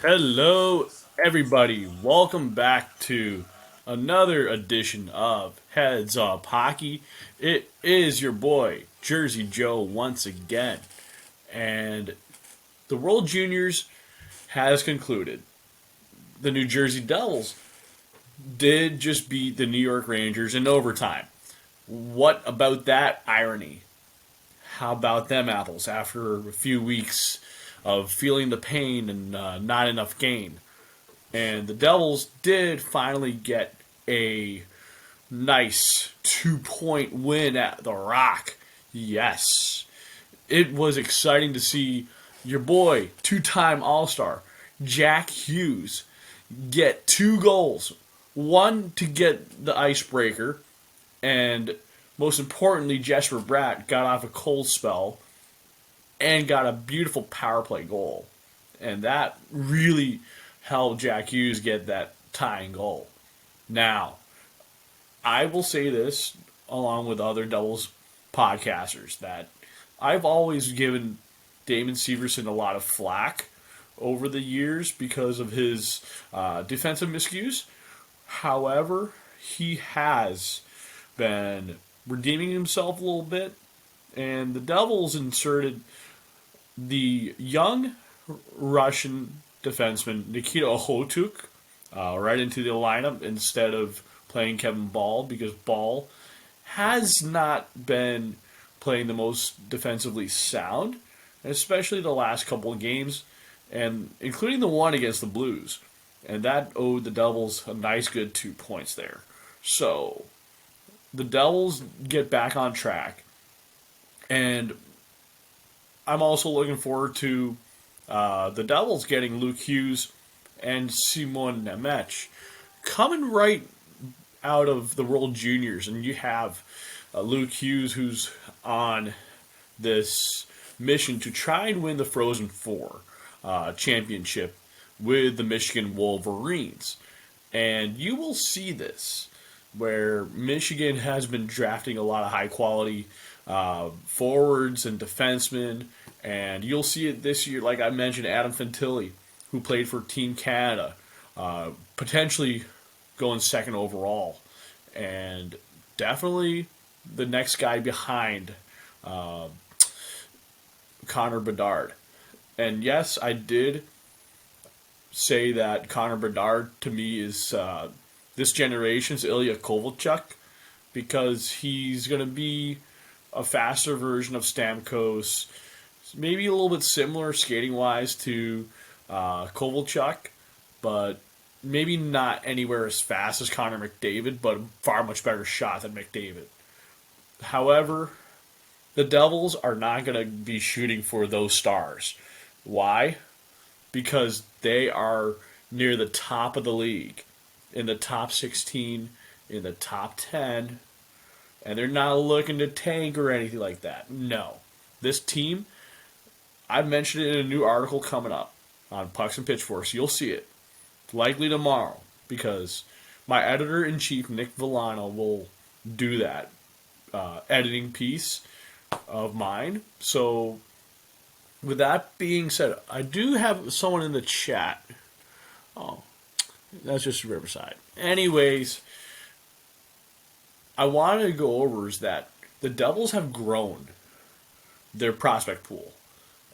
Hello, everybody. Welcome back to another edition of Heads Up Hockey. It is your boy, Jersey Joe, once again. And the World Juniors has concluded. The New Jersey Devils did just beat the New York Rangers in overtime. What about that irony? How about them apples after a few weeks of feeling the pain and not enough gain? And the Devils did finally get a nice 2-point win at the Rock. Yes. It was exciting to see your boy, two-time All-Star, Jack Hughes, get two goals. One to get the icebreaker, and most importantly, Jesper Bratt got off a cold spell and got a beautiful power play goal. And that really helped Jack Hughes get that tying goal. Now, I will say this along with other Devils podcasters that I've always given Damon Severson a lot of flack over the years because of his defensive miscues. However, he has been redeeming himself a little bit, and the Devils inserted the young Russian defenseman Nikita Okhotyuk right into the lineup instead of playing Kevin Ball because Ball has not been playing the most defensively sound, especially the last couple of games, and including the one against the Blues. And that owed the Devils a nice good 2 points there. So the Devils get back on track, and I'm also looking forward to the Devils getting Luke Hughes and Simon Nemec coming right out of the World Juniors, and you have Luke Hughes who's on this mission to try and win the Frozen Four championship with the Michigan Wolverines. And you will see this where Michigan has been drafting a lot of high quality forwards and defensemen, and you'll see it this year. Like I mentioned, Adam Fantilli, who played for Team Canada, potentially going second overall, and definitely the next guy behind Connor Bedard. And yes, I did say that Connor Bedard to me is this generation's Ilya Kovalchuk because he's going to be a faster version of Stamkos, maybe a little bit similar skating wise to Kovalchuk, but maybe not anywhere as fast as Connor McDavid, but a far much better shot than McDavid. However, the Devils are not going to be shooting for those stars. Why? Because they are near the top of the league, in the top 16, in the top 10, and they're not looking to tank or anything like that. No. This team, I mentioned it in a new article coming up on Pucks and Pitchforks. You'll see it likely tomorrow because my editor in chief, Nick Villano, will do that editing piece of mine. So, with that being said, I do have someone in the chat. Oh, that's just Riverside. Anyways, I wanted to go over is that the Devils have grown their prospect pool,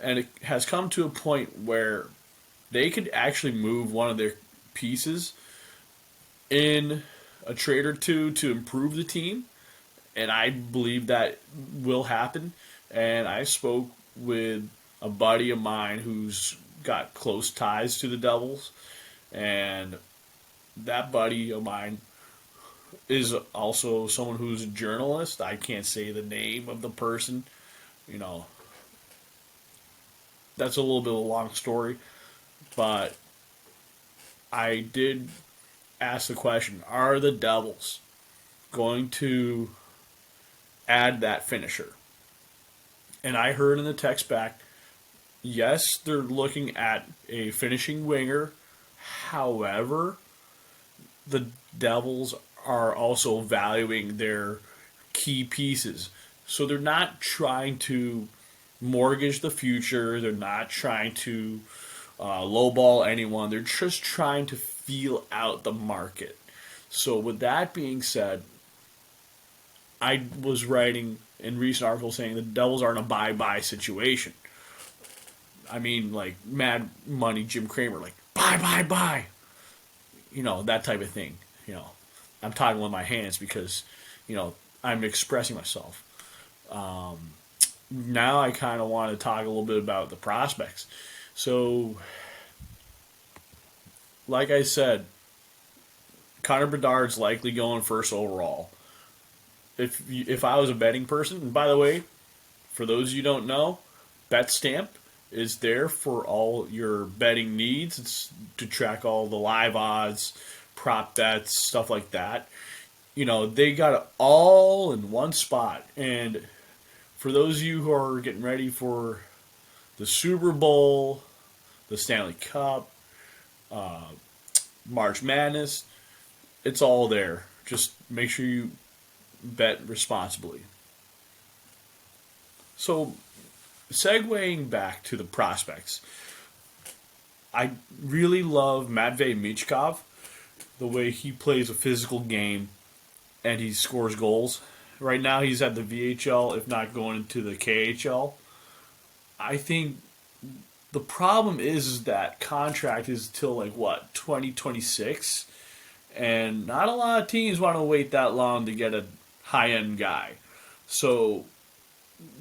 and it has come to a point where they could actually move one of their pieces in a trade or two to improve the team, and I believe that will happen. And I spoke with a buddy of mine who's got close ties to the Devils, and that buddy of mine is also someone who's a journalist. I can't say the name of the person, you know, that's a little bit of a long story, but I did ask the question, are the Devils going to add that finisher? And I heard in the text back, yes, they're looking at a finishing winger. However, the Devils are also valuing their key pieces. So they're not trying to mortgage the future. They're not trying to lowball anyone. They're just trying to feel out the market. So with that being said, I was writing in recent articles saying the Devils are in a buy-buy situation. I mean, like Mad Money Jim Cramer, like buy, buy, buy. That type of thing. You know, I'm talking with my hands because, you know, I'm expressing myself. Now I kind of want to talk a little bit about the prospects. So, like I said, Connor Bedard's likely going first overall. If I was a betting person, and by the way, for those you don't know, BetStamp is there for all your betting needs. It's to track all the live odds, prop bets, stuff like that. They got it all in one spot. And for those of you who are getting ready for the Super Bowl, the Stanley Cup, March Madness, it's all there. Just make sure you bet responsibly. So, segueing back to the prospects, I really love Matvei Michkov, the way he plays a physical game and he scores goals. Right now, he's at the VHL, if not going into the KHL. I think the problem is that contract is till 2026, and not a lot of teams want to wait that long to get a high end guy. So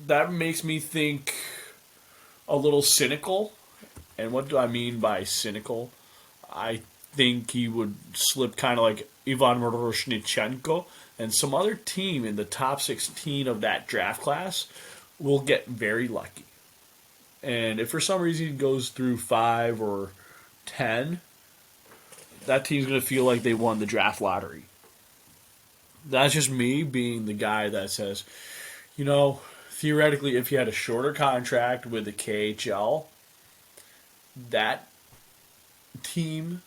that makes me think a little cynical. And what do I mean by cynical? I think he would slip kind of like Ivan Miroshnichenko, and some other team in the top 16 of that draft class will get very lucky. And if for some reason he goes through 5 or 10, that team's going to feel like they won the draft lottery. That's just me being the guy that says, theoretically, if he had a shorter contract with the KHL, that team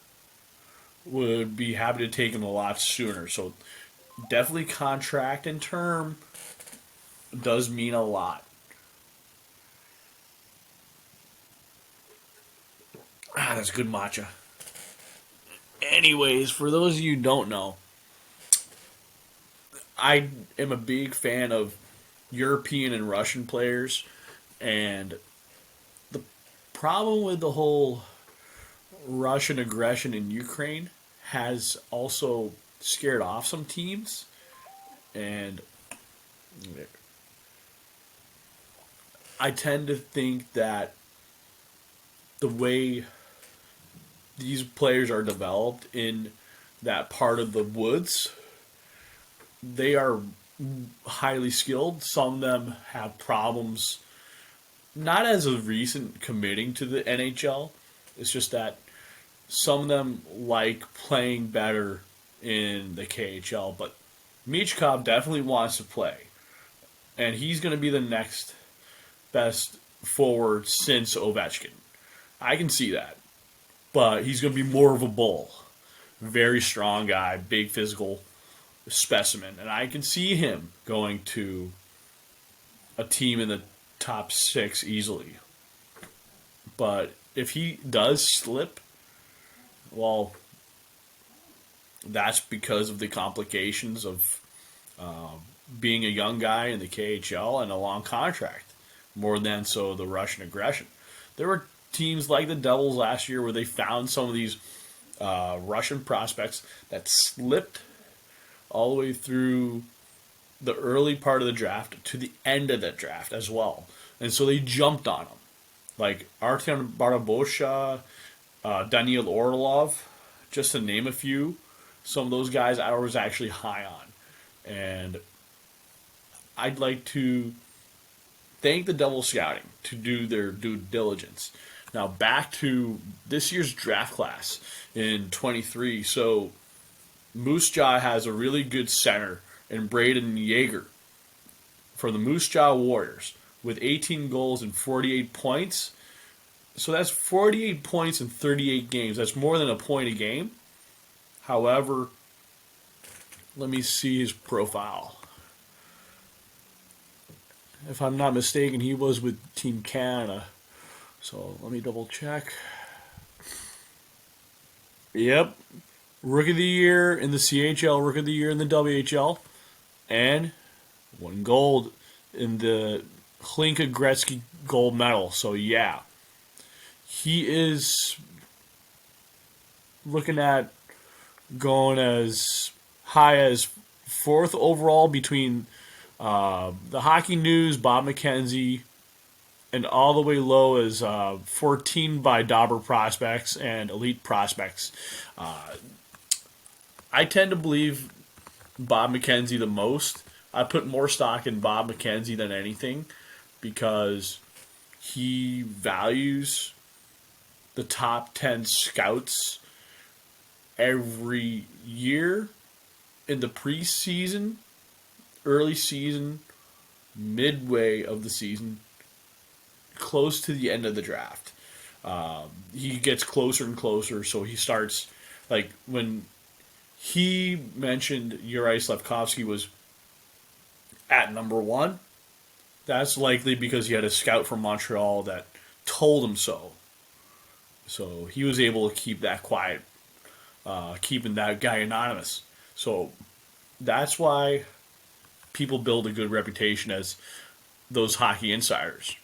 would be happy to take him a lot sooner. So definitely contract and term does mean a lot. That's good matcha. Anyways, for those of you who don't know, I am a big fan of European and Russian players, and the problem with the whole Russian aggression in Ukraine has also scared off some teams, and I tend to think that the way these players are developed in that part of the woods, they are highly skilled. Some of them have problems, not as of recent committing to the NHL. It's just that some of them like playing better in the KHL. But Michkov definitely wants to play. And he's going to be the next best forward since Ovechkin. I can see that. But he's going to be more of a bull. Very strong guy, big physical specimen. And I can see him going to a team in the top 6 easily. But if he does slip, well, that's because of the complications of being a young guy in the KHL and a long contract, more than so the Russian aggression. There were teams like the Devils last year where they found some of these Russian prospects that slipped all the way through the early part of the draft to the end of the draft as well. And so they jumped on them. Like Artem Barabosha, Daniil Orlov, just to name a few. Some of those guys I was actually high on. And I'd like to thank the Devil Scouting to do their due diligence. Now back to this year's draft class in 23. So Moose Jaw has a really good center in Braden Yeager for the Moose Jaw Warriors with 18 goals and 48 points. So that's 48 points in 38 games. That's more than a point a game. However, let me see his profile. If I'm not mistaken, he was with Team Canada. So let me double check. Yep. Rookie of the Year in the CHL, Rookie of the Year in the WHL, and won gold in the Hlinka Gretzky gold medal. So, yeah, he is looking at going as high as fourth overall between the Hockey News, Bob McKenzie, and all the way low as 14 by Dauber Prospects and Elite Prospects. I tend to believe Bob McKenzie the most. I put more stock in Bob McKenzie than anything because he values the top 10 scouts every year in the preseason, early season, midway of the season, close to the end of the draft. He gets closer and closer, so he starts like when he mentioned Uri Slafkovsky was at number one. That's likely because he had a scout from Montreal that told him so. So he was able to keep that quiet, keeping that guy anonymous. So that's why people build a good reputation as those hockey insiders.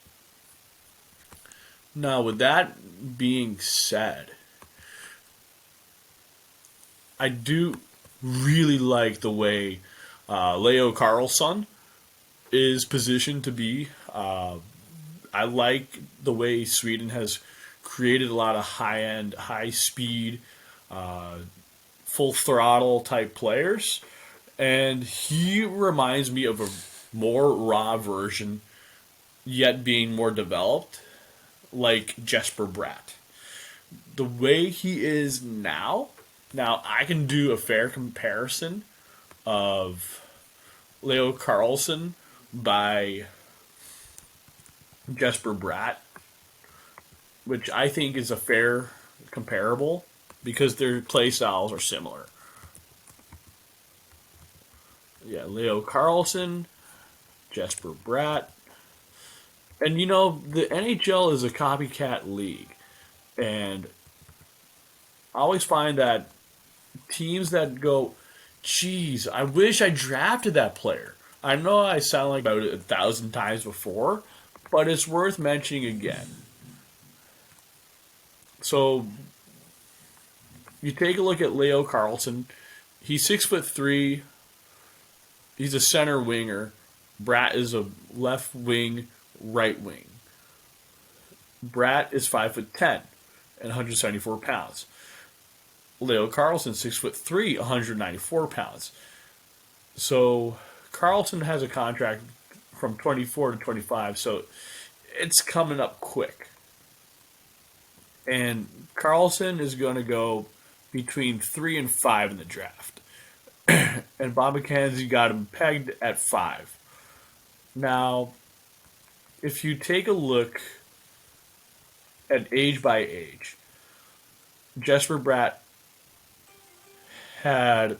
Now, with that being said, I do really like the way Leo Carlson is positioned to be. I like the way Sweden has created a lot of high end, high speed, full throttle type players. And he reminds me of a more raw version, yet being more developed, like Jesper Bratt. The way he is now I can do a fair comparison of Leo Carlson by Jesper Bratt, which I think is a fair comparable because their play styles are similar. Yeah, Leo Carlson, Jesper Bratt. And you know, the NHL is a copycat league. And I always find that teams that go, geez, I wish I drafted that player. I know I sound like about it 1,000 times before, but it's worth mentioning again. So you take a look at Leo Carlson. He's 6'3". He's a center winger. Bratt is a left wing, right wing. Bratt is 5'10" and 174 pounds. Leo Carlson, 6'3", 194 pounds. So Carlson has a contract from 24 to 25, so it's coming up quick. And Carlson is going to go between 3 and 5 in the draft. And Bob McKenzie got him pegged at 5. Now, if you take a look at age by age, Jesper Bratt had,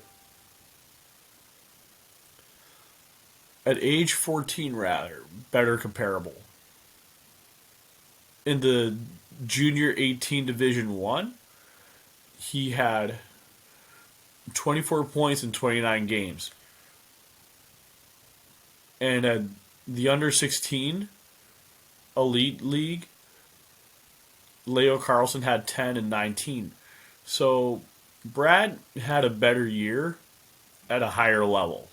at age 14 rather, better comparable. In the Junior 18 Division 1, he had 24 points in 29 games. And at the under 16 Elite League, Leo Carlson had 10 and 19. So Brad had a better year at a higher level,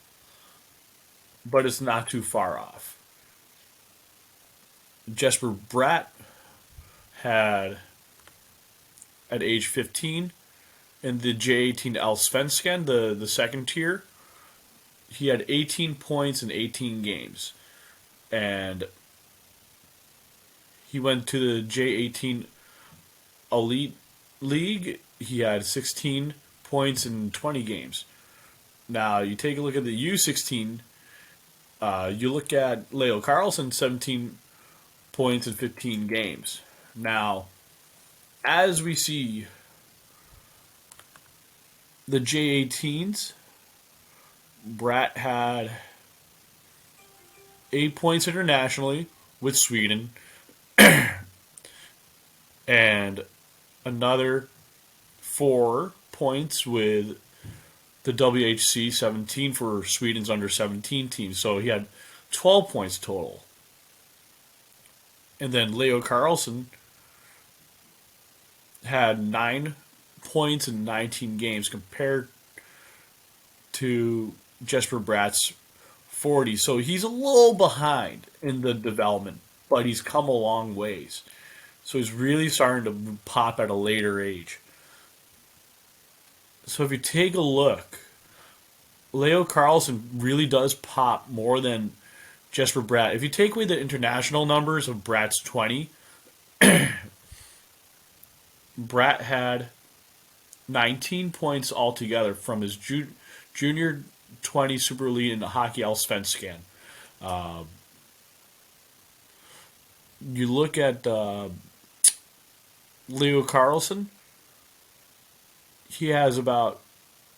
but it's not too far off. Jesper Bratt had, at age 15, in the J18 Allsvenskan, the second tier, he had 18 points in 18 games. And he went to the J18 Elite League. He had 16 points in 20 games. Now, you take a look at the U16, you look at Leo Carlson, 17 points in 15 games. Now, as we see the J18s, Bratt had 8 points internationally with Sweden and another 4 points with the WHC 17 for Sweden's under 17 team. So he had 12 points total. And then Leo Carlsson had 9 points in 19 games compared to Jesper Bratt's 40. So he's a little behind in the development, but he's come a long ways. So he's really starting to pop at a later age. So if you take a look, Leo Carlsson really does pop more than Jesper Bratt. If you take away the international numbers of Bratt's 20, Bratt had 19 points altogether from his junior 20 Super League in the Hockey Allsvenskan. You look at Leo Carlsson, he has about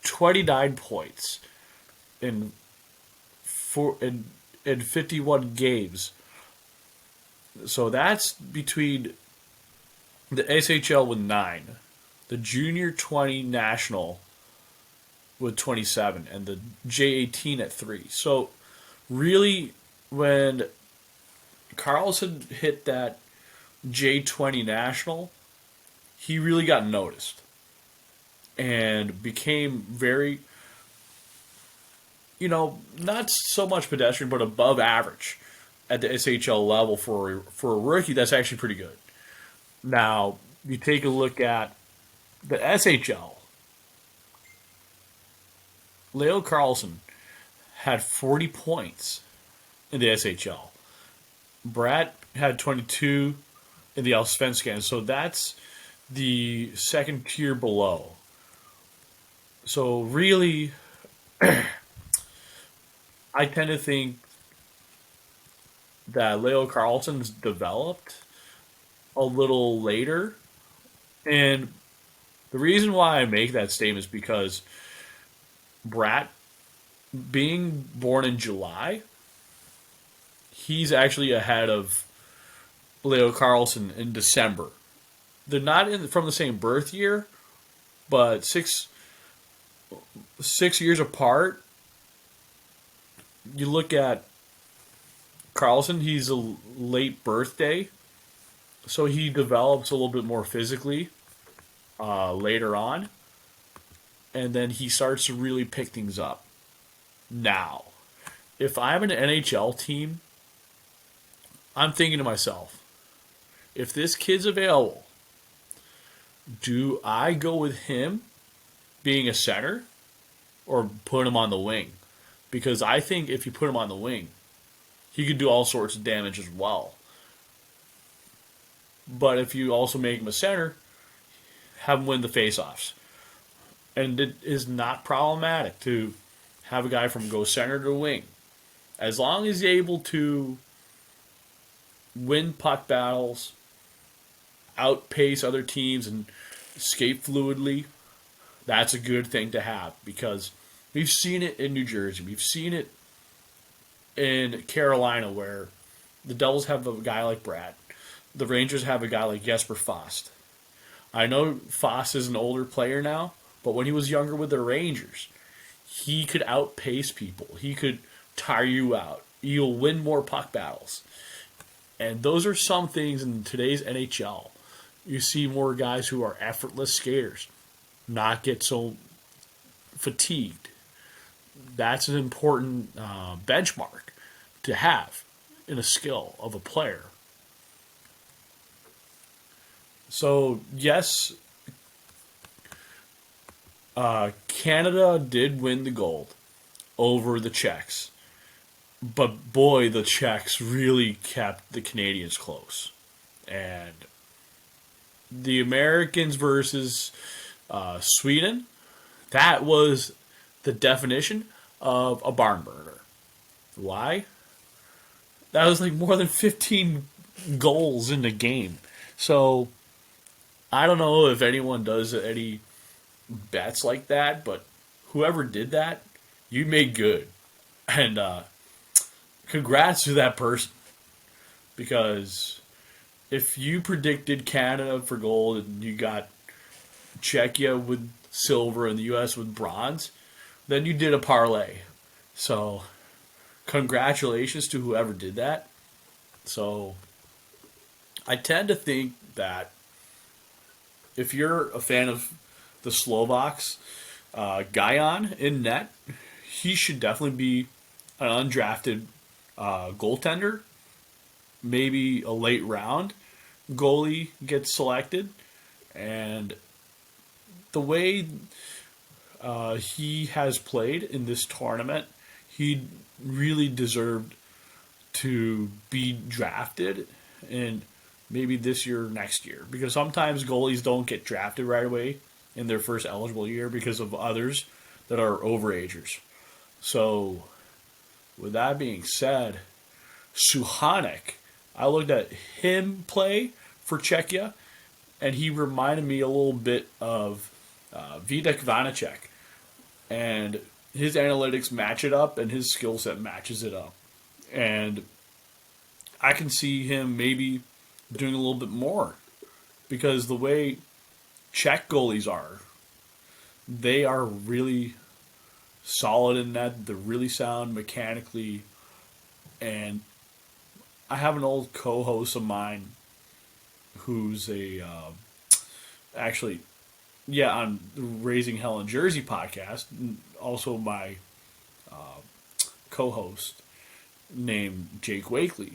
29 points in 51 games. So that's between the SHL with 9, the Junior 20 National with 27, and the J18 at 3. So really, when Carlson hit that J20 National, he really got noticed and became very, not so much pedestrian, but above average at the SHL level for a rookie. That's actually pretty good. Now, you take a look at the SHL. Leo Carlsson had 40 points in the SHL. Bratt had 22 in the Allsvenskan, so that's the second tier below. So really, I tend to think that Leo Carlsson's developed a little later. And the reason why I make that statement is because Bratt, being born in July, he's actually ahead of Leo Carlsson in December. They're not from the same birth year, but six years apart. You look at Carlsson, he's a late birthday, so he develops a little bit more physically later on, and then he starts to really pick things up. Now, if I'm an NHL team, I'm thinking to myself, if this kid's available, do I go with him being a center or put him on the wing? Because I think if you put him on the wing, he could do all sorts of damage as well. But if you also make him a center, have him win the faceoffs. And it is not problematic to have a guy from go center to wing. As long as he's able to win puck battles, outpace other teams, and skate fluidly, that's a good thing to have. Because we've seen it in New Jersey. We've seen it in Carolina where the Devils have a guy like Bratt. The Rangers have a guy like Jesper Fast. I know Fast is an older player now, but when he was younger with the Rangers, he could outpace people. He could tire you out. You'll win more puck battles. And those are some things in today's NHL. You see more guys who are effortless skaters not get so fatigued. That's an important benchmark to have in a skill of a player. So, yes, Canada did win the gold over the Czechs. But boy, the Czechs really kept the Canadians close. And the Americans versus Sweden, that was the definition of a barn burner. Why? That was like more than 15 goals in the game. So, I don't know if anyone does any bets like that, but whoever did that, you made good. And congrats to that person. Because if you predicted Canada for gold and you got Czechia with silver and the U.S. with bronze, then you did a parlay. So, congratulations to whoever did that. So, I tend to think that if you're a fan of the Slovaks, Guyon in net, he should definitely be an undrafted goaltender. Maybe a late round goalie gets selected. And the way he has played in this tournament, he really deserved to be drafted in maybe this year or next year. Because sometimes goalies don't get drafted right away in their first eligible year because of others that are overagers. So, with that being said, Suhanek, I looked at him play for Czechia, and he reminded me a little bit of Vitek Vanacek. And his analytics match it up, and his skill set matches it up. And I can see him maybe doing a little bit more because the way Czech goalies are, they are really solid in that. They're really sound mechanically. And I have an old co-host of mine who's actually, on the Raising Hell in Jersey podcast, also my co-host named Jake Wakely.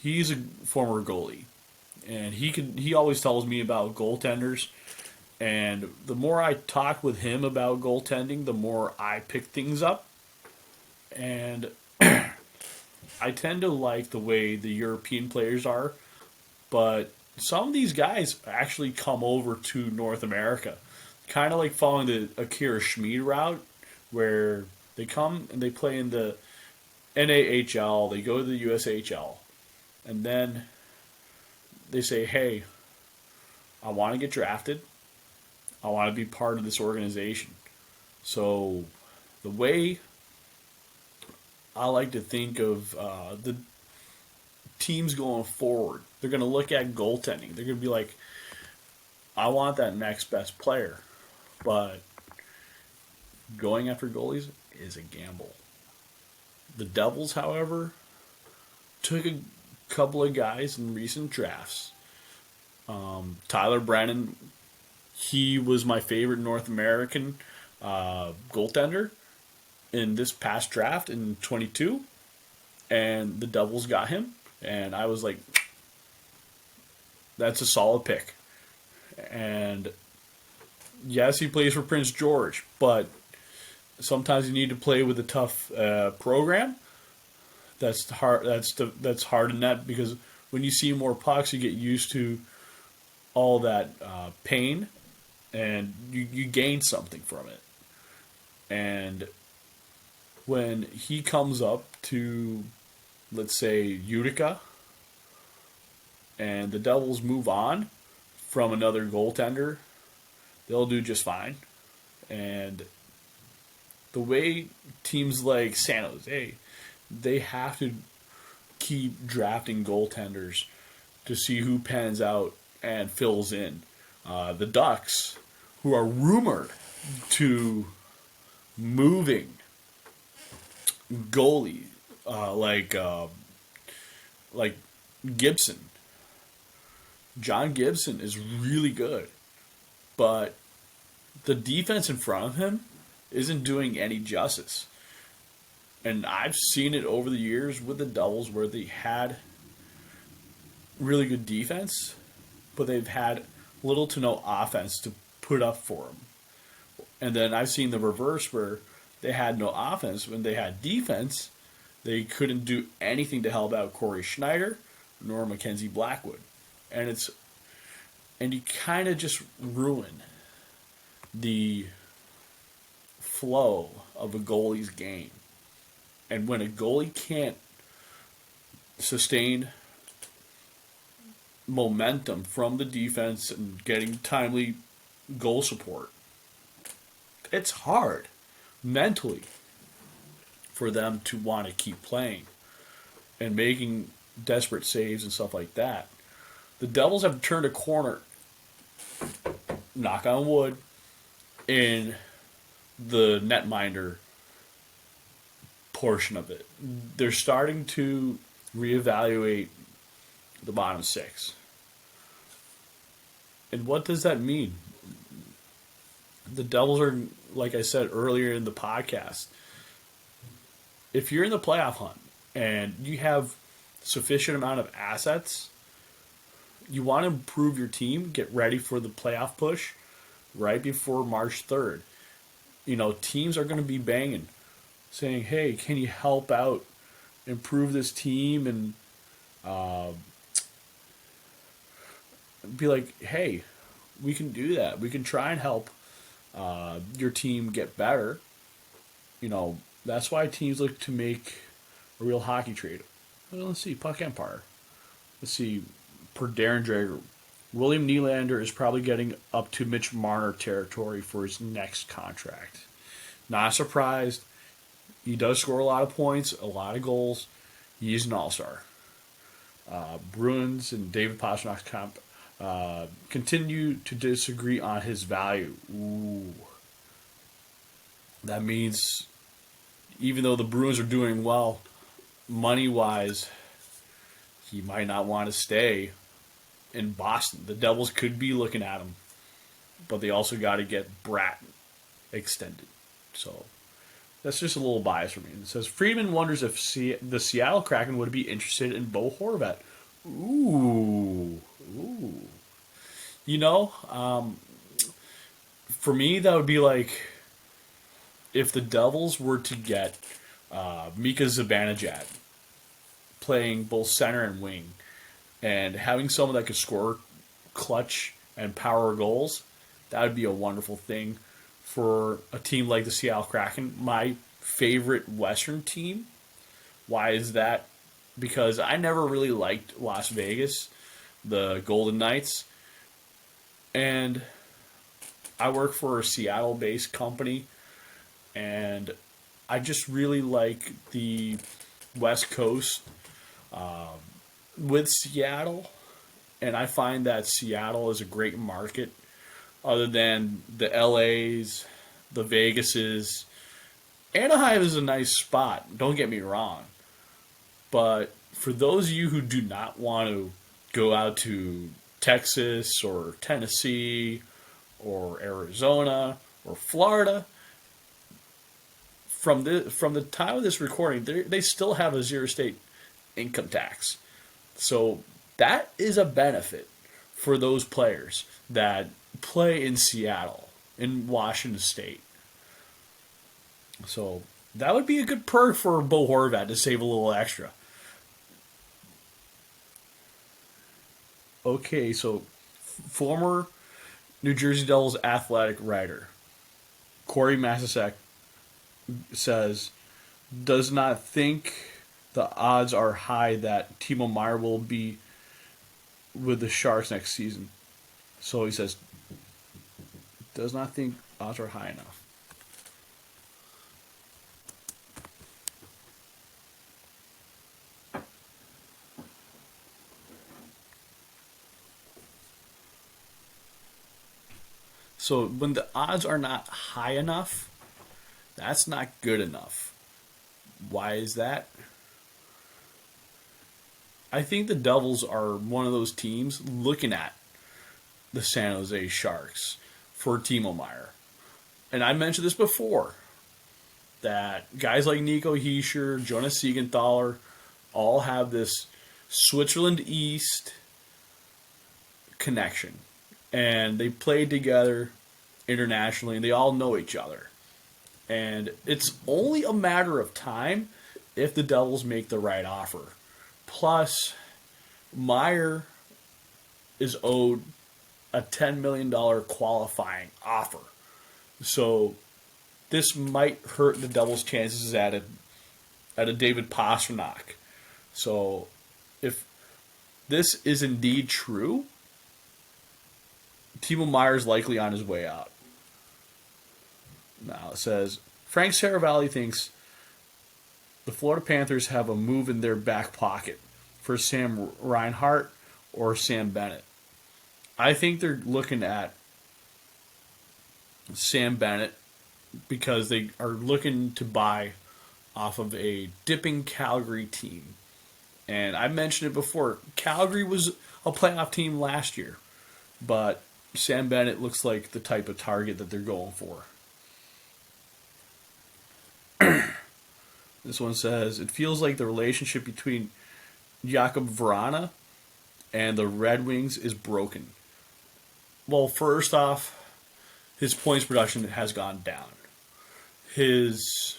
He's a former goalie, and he always tells me about goaltenders. And the more I talk with him about goaltending, the more I pick things up. And I tend to like the way the European players are, but some of these guys actually come over to North America, kind of like following the Akira Schmid route, where they come and they play in the NAHL, they go to the USHL, and then they say, hey, I want to get drafted. I want to be part of this organization. So the way I like to think of the teams going forward, they're going to look at goaltending. They're going to be like, I want that next best player. But going after goalies is a gamble. The Devils, however, took a couple of guys in recent drafts. Tyler Brennan, he was my favorite North American goaltender in this past draft in 22. And the Devils got him. And I was like, that's a solid pick. And yes, he plays for Prince George, but sometimes you need to play with a tough program. That's hard. That's hard in that because when you see more pucks, you get used to all that pain, and you gain something from it. And when he comes up to, let's say, Utica, and the Devils move on from another goaltender, they'll do just fine. And the way teams like San Jose, they have to keep drafting goaltenders to see who pans out and fills in. The Ducks, who are rumored to moving goalie like Gibson. John Gibson is really good, but the defense in front of him isn't doing any justice. And I've seen it over the years with the Devils where they had really good defense, but they've had little to no offense to put up for them. And then I've seen the reverse where they had no offense. When they had defense, they couldn't do anything to help out Corey Schneider nor Mackenzie Blackwood. And you kind of just ruin the flow of a goalie's game. And when a goalie can't sustain momentum from the defense and getting timely goal support, it's hard mentally for them to want to keep playing and making desperate saves and stuff like that. The Devils have turned a corner knock on wood, in the netminder portion of it. They're starting to reevaluate the bottom six. And what does that mean? The Devils are, like I said earlier in the podcast, if you're in the playoff hunt and you have sufficient amount of assets, you want to improve your team, get ready for the playoff push right before March 3rd. Teams are going to be banging, saying, hey, can you help out, improve this team, and be like, hey, we can do that. We can try and help your team get better. That's why teams look to make a real hockey trade. Well, let's see, Puck Empire. Let's see, per Darren Drager, William Nylander is probably getting up to Mitch Marner territory for his next contract. Not surprised. He does score a lot of points, a lot of goals. He's an all-star. Bruins and David Pastrnak's comp continue to disagree on his value. Ooh. That means even though the Bruins are doing well money-wise, he might not want to stay in Boston. The Devils could be looking at him, but they also got to get Bratton extended. So that's just a little bias for me. It says Friedman wonders if the Seattle Kraken would be interested in Bo Horvat. Ooh. For me, that would be like if the Devils were to get Mika Zibanejad playing both center and wing, and having someone that could score clutch and power goals. That would be a wonderful thing for a team like the Seattle Kraken, my favorite Western team. Why is that? Because I never really liked Las Vegas, the Golden Knights, and I work for a Seattle-based company, and I just really like the West Coast with Seattle, and I find that Seattle is a great market other than the LAs, the Vegases. Anaheim is a nice spot, don't get me wrong. But for those of you who do not want to go out to Texas or Tennessee or Arizona or Florida, from the time of this recording, they still have a zero state income tax. So that is a benefit for those players that play in Seattle, in Washington State. So that would be a good perk for Bo Horvat to save a little extra. Okay, so former New Jersey Devils athletic writer Corey Masisek says, does not think the odds are high that Timo Meier will be with the Sharks next season. So he says, does not think odds are high enough. So when the odds are not high enough, that's not good enough. Why is that? I think the Devils are one of those teams looking at the San Jose Sharks for Timo Meier. And I mentioned this before, that guys like Nico Hischier, Jonas Siegenthaler, all have this Switzerland East connection. And they played together internationally, and they all know each other. And it's only a matter of time if the Devils make the right offer. Plus, Meier is owed a $10 million qualifying offer. So this might hurt the Devils' chances at a David Pastrnak. So if this is indeed true, Timo Meier is likely on his way out. Now it says, Frank Saravalli thinks the Florida Panthers have a move in their back pocket for Sam Reinhart or Sam Bennett. I think they're looking at Sam Bennett because they are looking to buy off of a dipping Calgary team. And I mentioned it before. Calgary was a playoff team last year, but Sam Bennett looks like the type of target that they're going for. This one says it feels like the relationship between Jakob Vrana and the Red Wings is broken. Well, first off, his points production has gone down. His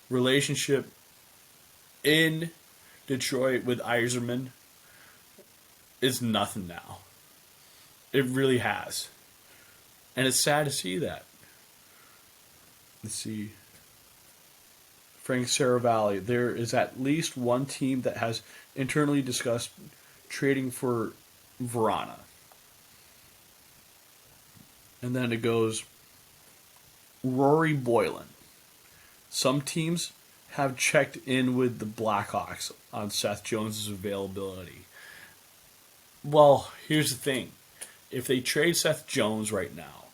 relationship in Detroit with Yzerman is nothing now. It really has. And it's sad to see that. Let's see. Frank Saravalli. There is at least one team that has internally discussed trading for Verana. And then it goes Rory Boylan. Some teams have checked in with the Blackhawks on Seth Jones' availability. Well, here's the thing. If they trade Seth Jones right now,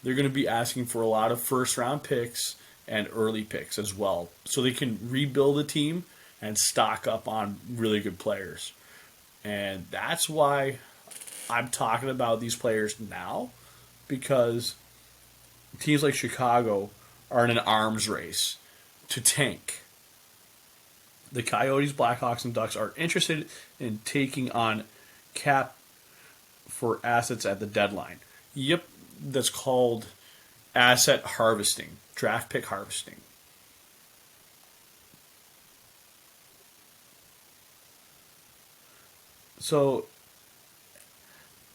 they're going to be asking for a lot of first-round picks and early picks as well, so they can rebuild a team and stock up on really good players. And that's why I'm talking about these players now, because teams like Chicago are in an arms race to tank. The Coyotes, Blackhawks, and Ducks are interested in taking on cap for assets at the deadline. Yep, that's called asset harvesting, draft pick harvesting. So,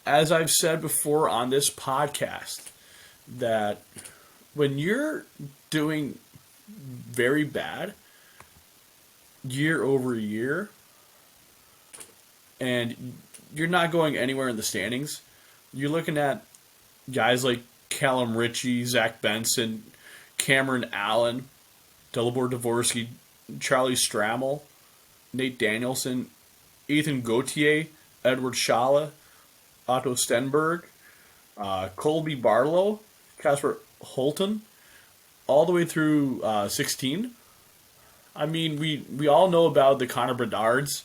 as I've said before on this podcast, that when you're doing very bad year over year and you're not going anywhere in the standings, you're looking at guys like Callum Ritchie, Zach Benson, Cameron Allen, Delibor Dvorsky, Charlie Strammel, Nate Danielson, Ethan Gauthier, Edward Schala, Otto Stenberg, Colby Barlow, Casper Holton, all the way through 16. I mean, we all know about the Connor Bedards,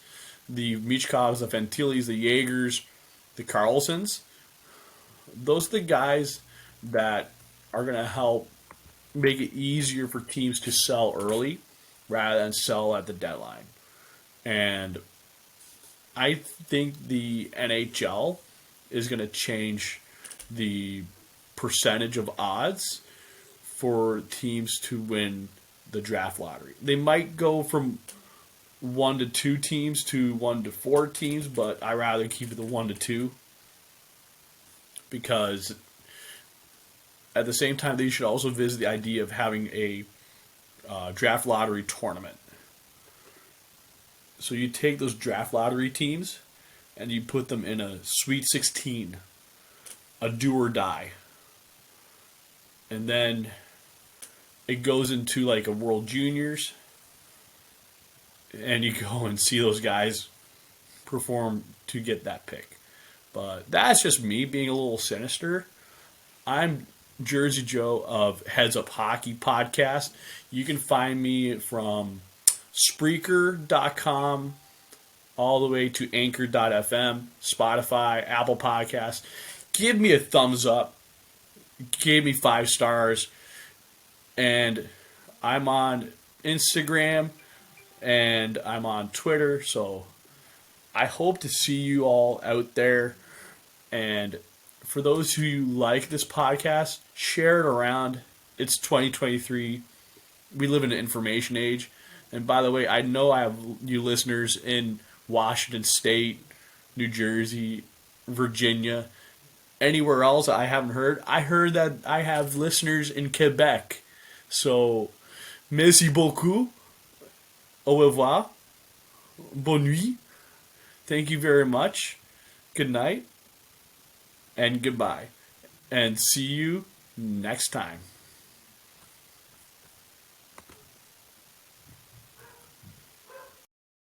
the Michkovs, the Ventilis, the Jaegers, the Carlsons. Those are the guys that are going to help make it easier for teams to sell early rather than sell at the deadline. And I think the NHL is going to change the percentage of odds for teams to win the draft lottery. They might go from 1 to 2 teams to 1 to 4 teams, but I rather keep it the 1 to 2 because at the same time they should also visit the idea of having a draft lottery tournament. So you take those draft lottery teams and you put them in a Sweet 16, a do or die. And then it goes into like a World Juniors, and you go and see those guys perform to get that pick. But that's just me being a little sinister. I'm Jersey Joe of Heads Up Hockey Podcast. You can find me from Spreaker.com all the way to Anchor.fm, Spotify, Apple Podcasts. Give me a thumbs up. Give me 5 stars. And I'm on Instagram and I'm on Twitter. So I hope to see you all out there. And for those who like this podcast, share it around. It's 2023. We live in an information age. And by the way, I know I have you listeners in Washington State, New Jersey, Virginia, anywhere else I haven't heard. I heard that I have listeners in Quebec. So, merci beaucoup. Au revoir. Bonne nuit. Thank you very much. Good night. And goodbye. And see you next time.